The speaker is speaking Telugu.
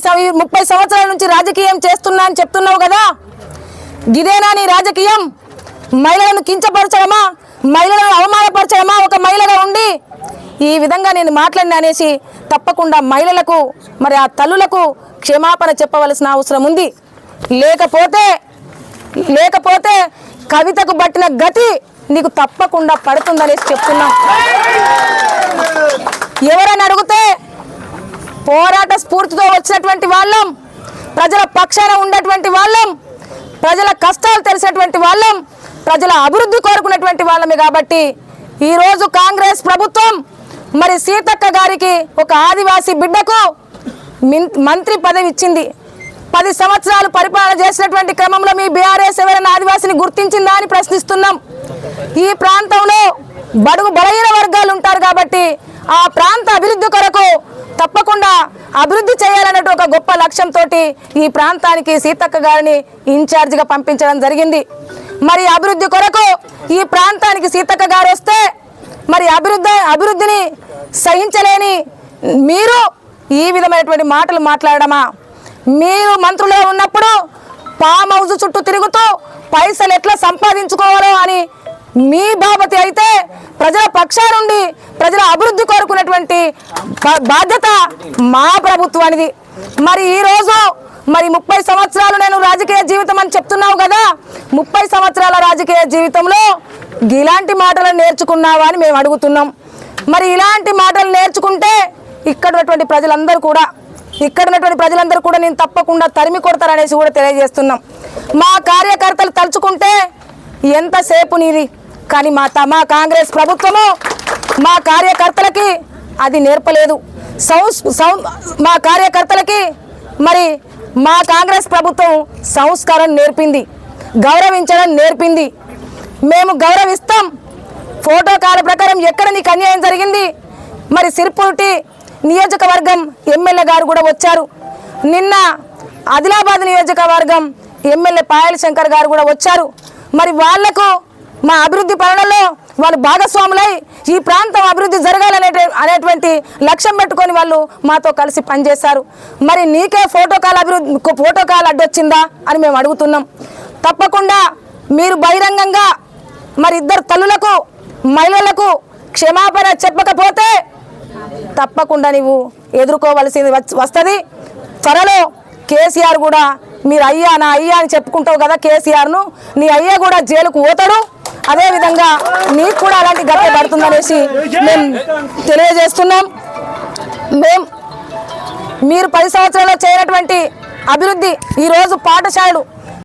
30 సంవత్సరాల నుంచి రాజకీయం చేస్తున్నా అని చెప్తున్నావు కదా, గిదేనా నీ రాజకీయం? మహిళలను కించపరచడమా, మహిళలను అవమానపరచడమా? ఒక మహిళగా ఉండి ఈ విధంగా నేను మాట్లాడిన అనేసి తప్పకుండా మహిళలకు మరి ఆ తల్లులకు క్షమాపణ చెప్పవలసిన అవసరం ఉంది. లేకపోతే కవితకు పట్టిన గతి నీకు తప్పకుండా పడుతుందనేసి చెప్తున్నాం. ఎవరైనా అడిగితే పోరాట స్ఫూర్తితో వచ్చినటువంటి వాళ్ళం, ప్రజల పక్షాన ఉన్నటువంటి వాళ్ళం, ప్రజల కష్టాలు తెలిసినటువంటి వాళ్ళం, ప్రజల అభివృద్ధి కోరుకున్నటువంటి వాళ్ళమే. కాబట్టి ఈరోజు కాంగ్రెస్ ప్రభుత్వం మరి సీతక్క గారికి ఒక ఆదివాసీ బిడ్డకు మంత్రి పదవి ఇచ్చింది. 10 సంవత్సరాలు పరిపాలన చేసినటువంటి క్రమంలో మీ బీఆర్ఎస్ ఎవరైనా ఆదివాసిని గుర్తించిందా అని ప్రశ్నిస్తున్నాం. ఈ ప్రాంతంలో బడుగు బలహీన వర్గాలు ఉంటారు కాబట్టి ఆ ప్రాంత అభివృద్ధి కొరకు తప్పకుండా అభివృద్ధి చేయాలన్నట్టు ఒక గొప్ప లక్ష్యంతో ఈ ప్రాంతానికి సీతక్క గారిని ఇన్ఛార్జిగా పంపించడం జరిగింది. మరి అభివృద్ధి కొరకు ఈ ప్రాంతానికి సీతక్క గారు వస్తే మరి అభివృద్ధిని సహించలేని మీరు ఈ విధమైనటువంటి మాటలు మాట్లాడమా? మీరు మంత్రులుగా ఉన్నప్పుడు ఫామ్ హౌస్ చుట్టూ తిరుగుతూ పైసలు ఎట్లా సంపాదించుకోవాలో అని మీ బాబతి అయితే ప్రజల పక్షా నుండి ప్రజల అభివృద్ధి కోరుకున్నటువంటి బాధ్యత మా ప్రభుత్వానిది. మరి ఈరోజు మరి 30 సంవత్సరాలు నేను రాజకీయ జీవితం అని చెప్తున్నావు కదా, 30 సంవత్సరాల రాజకీయ జీవితంలో ఇలాంటి మాటలను నేర్చుకున్నావా అని మేము అడుగుతున్నాం. మరి ఇలాంటి మాటలు నేర్చుకుంటే ఇక్కడ ఉన్నటువంటి ప్రజలందరూ కూడా నేను తప్పకుండా తరిమి కొడతారనేసి కూడా తెలియజేస్తున్నాం. మా కార్యకర్తలు తలుచుకుంటే ఎంతసేపు నీది, కానీ మా కాంగ్రెస్ ప్రభుత్వము మా కార్యకర్తలకి అది నేర్పలేదు. మా కార్యకర్తలకి మరి మా కాంగ్రెస్ ప్రభుత్వం సంస్కారం నేర్పింది, గౌరవించడం నేర్పింది. మేము గౌరవిస్తాం. ఫోటోకాల ప్రకారం ఎక్కడ నీకు అన్యాయం జరిగింది? మరి సిర్పూర్టి నియోజకవర్గం ఎమ్మెల్యే గారు కూడా వచ్చారు. నిన్న ఆదిలాబాద్ నియోజకవర్గం ఎమ్మెల్యే పాయల్ శంకర్ గారు కూడా వచ్చారు. మరి వాళ్లకు మా అభివృద్ధి పనులలో వాళ్ళు భాగస్వాములై ఈ ప్రాంతం అభివృద్ధి జరగాలనేటువంటి లక్ష్యం పెట్టుకొని వాళ్ళు మాతో కలిసి పనిచేశారు. మరి నీకే ఫోటోకాల్ అడ్డొచ్చిందా అని మేము అడుగుతున్నాం. తప్పకుండా మీరు బహిరంగంగా మరి ఇద్దరు తల్లులకు మహిళలకు క్షమాపణ చెప్పకపోతే తప్పకుండా నీవు ఎదుర్కోవలసింది వస్తుంది. త్వరలో కేసీఆర్ కూడా మీరు అయ్యా నా అయ్యా అని చెప్పుకుంటావు కదా కేసీఆర్ను, నీ అయ్యా కూడా జైలుకు పోతాడు. అదేవిధంగా నీకు కూడా అలాంటి గట్టే పడుతుందనేసి మేము తెలియజేస్తున్నాం. మీరు 10 సంవత్సరాల్లో చేయనటువంటి అభివృద్ధి ఈరోజు పాఠశాలలు